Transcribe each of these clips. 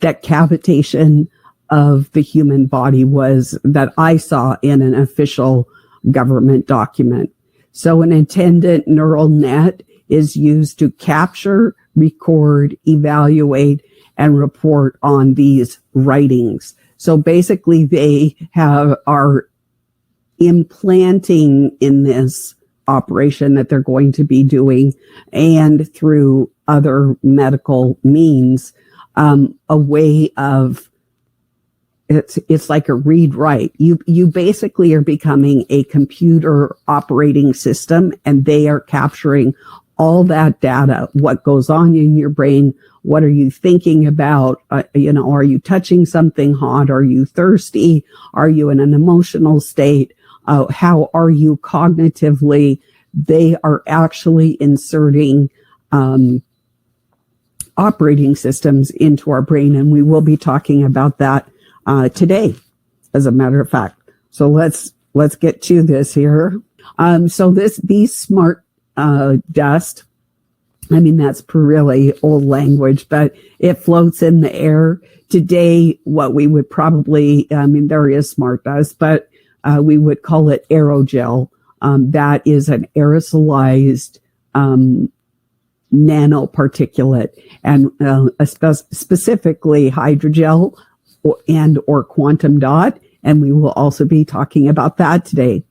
that cavitation of the human body was that I saw in an official government document. So an attendant neural net is used to capture, record, evaluate, and report on these writings. So basically they are implanting in this operation that they're going to be doing, and through other medical means, a way of, it's like a read write. You basically are becoming a computer operating system, and they are capturing all that data, what goes on in your brain, what are you thinking about, are you touching something hot, are you thirsty, are you in an emotional state, how are you cognitively. They are actually inserting operating systems into our brain, and we will be talking about that today, as a matter of fact. So let's get to this here. So these smart dust, I mean, that's really old language, but it floats in the air. Today, what we would probably, there is smart dust, but we would call it aerogel. That is an aerosolized nanoparticulate, and specifically hydrogel or quantum dot, and we will also be talking about that today.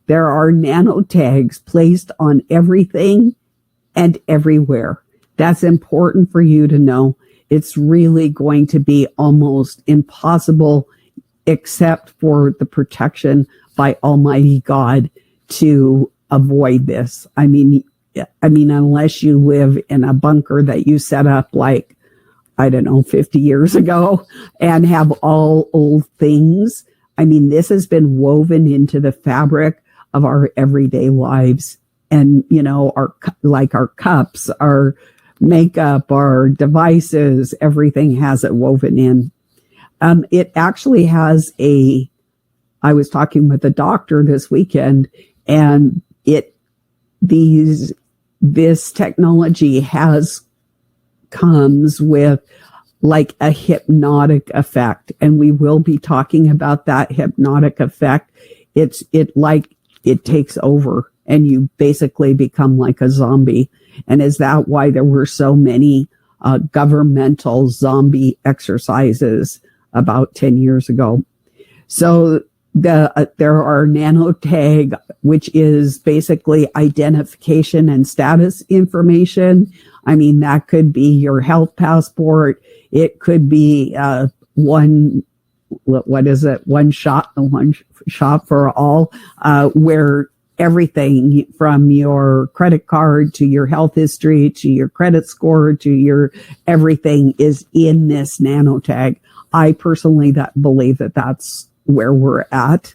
There are nanotags placed on everything and everywhere. That's important for you to know. It's really going to be almost impossible, except for the protection by Almighty God, to avoid this. I mean, unless you live in a bunker that you set up 50 years ago and have all old things. I mean, this has been woven into the fabric of our everyday lives. And, our cups, our makeup, our devices, everything has it woven in. It actually has I was talking with a doctor this weekend, and this technology comes with like a hypnotic effect, and we will be talking about that hypnotic effect. It takes over, and you basically become like a zombie. And is that why there were so many governmental zombie exercises about 10 years ago? So there are nanotag, which is basically identification and status information. I mean, that could be your health passport. It could be one shop for all, where everything from your credit card to your health history to your credit score to your everything is in this nanotag. I personally believe that that's where we're at.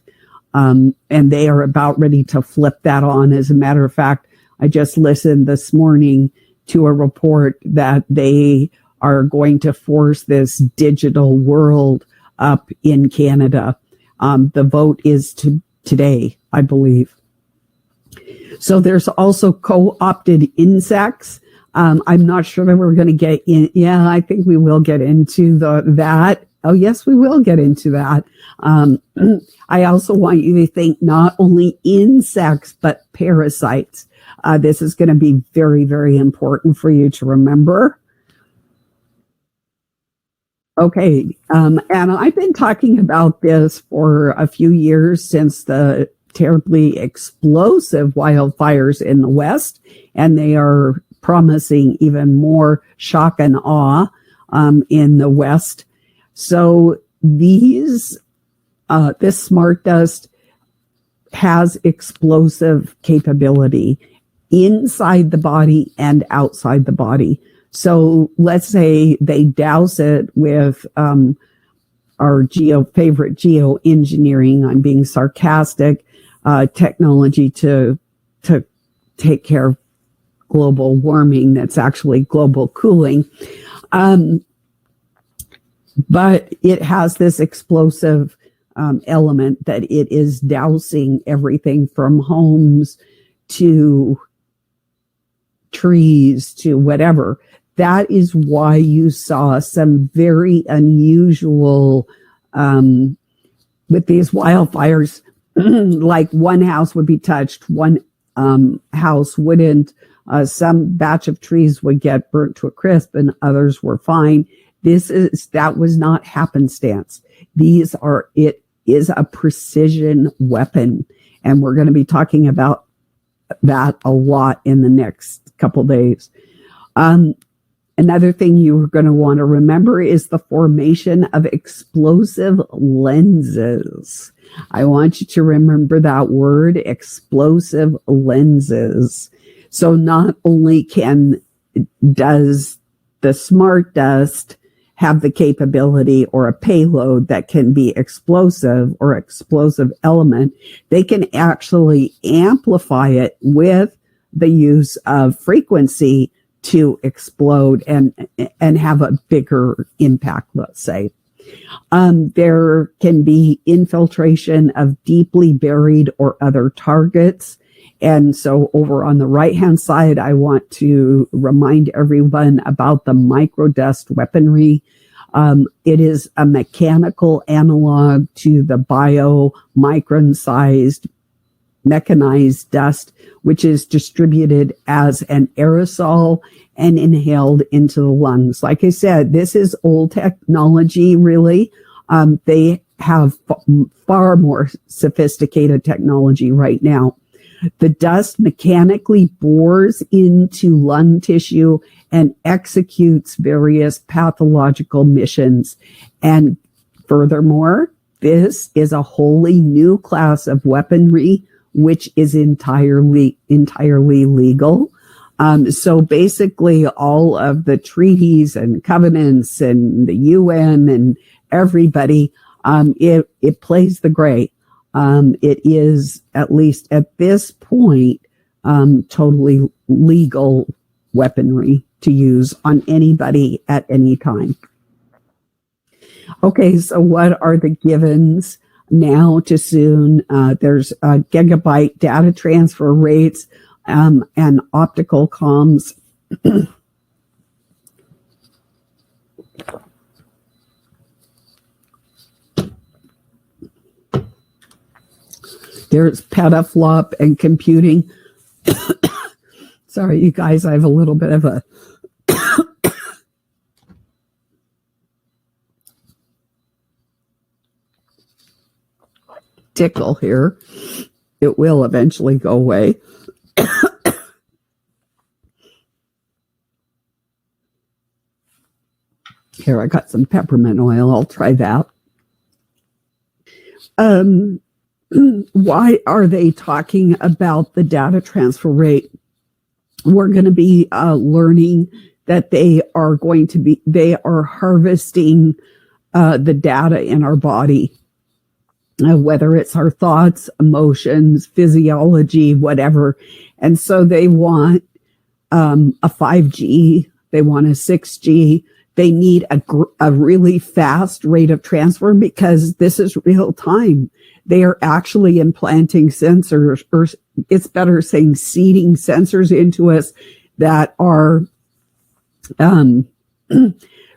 And they are about ready to flip that on. As a matter of fact, I just listened this morning to a report that they are going to force this digital world up in Canada. The vote is today, I believe. So there's also co-opted insects. I'm not sure that we're going to get in. Yeah, I think we will get into that. Oh, yes, we will get into that. I also want you to think not only insects, but parasites. This is going to be very, very important for you to remember. Okay, and I've been talking about this for a few years, since the terribly explosive wildfires in the West, and they are promising even more shock and awe in the West. So this smart dust has explosive capability inside the body and outside the body. So let's say they douse it with our favorite geoengineering, I'm being sarcastic, technology to take care of global warming. That's actually global cooling. But it has this explosive element that it is dousing everything from homes to trees to whatever. that is why you saw some very unusual, with these wildfires, like one house would be touched, one house wouldn't. Some batch of trees would get burnt to a crisp and others were fine. That was not happenstance. It is a precision weapon. And we're going to be talking about that a lot in the next couple days. Another thing you're going to want to remember is the formation of explosive lenses. I want you to remember that word, explosive lenses. So not only does the smart dust have the capability or a payload that can be explosive or explosive element, they can actually amplify it with the use of frequency to explode and have a bigger impact, let's say. There can be infiltration of deeply buried or other targets. And so over on the right-hand side, I want to remind everyone about the microdust weaponry. It is a mechanical analog to the biomicron-sized mechanized dust, which is distributed as an aerosol and inhaled into the lungs. Like I said, this is old technology, really. They have far more sophisticated technology right now. The dust mechanically bores into lung tissue and executes various pathological missions. And furthermore, this is a wholly new class of weaponry, which is entirely legal. So basically all of the treaties and covenants and the UN and everybody, it plays the gray. It is, at least at this point, totally legal weaponry to use on anybody at any time. Okay, so what are the givens now to soon? There's gigabyte data transfer rates and optical comms. There's petaflop and computing. Sorry, you guys, I have a little bit of a tickle here. It will eventually go away. Here, I got some peppermint oil. I'll try that. Why are they talking about the data transfer rate? We're going to be learning that they are harvesting the data in our body, whether it's our thoughts, emotions, physiology, whatever. And so they want a 5G, they want a 6G. They need a really fast rate of transfer because this is real time. They are actually implanting sensors, or it's better saying seeding sensors into us that are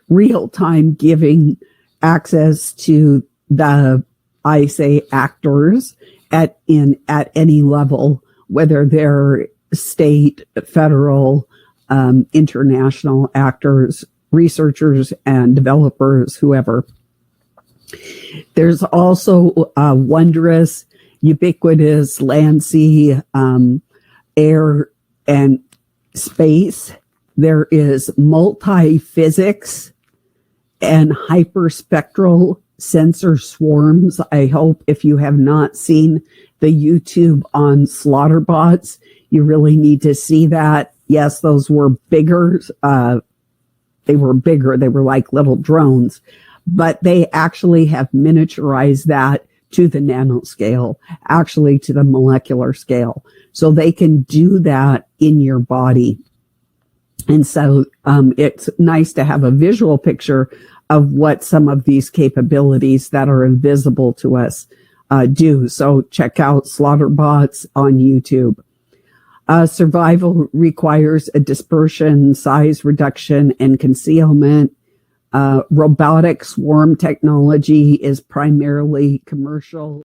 real time, giving access to the, I say, actors at any level, whether they're state, federal, international actors, researchers and developers, whoever. There's also wondrous, ubiquitous land, sea, air, and space. There is multi-physics and hyperspectral sensor swarms. I hope if you have not seen the YouTube on Slaughterbots, you really need to see that. Yes, those were bigger. They were bigger. They were like little drones, but they actually have miniaturized that to the nanoscale, actually to the molecular scale. So they can do that in your body. And so it's nice to have a visual picture of what some of these capabilities that are invisible to us do. So check out Slaughterbots on YouTube. Survival requires a dispersion, size reduction, and concealment. Robotic swarm technology is primarily commercial.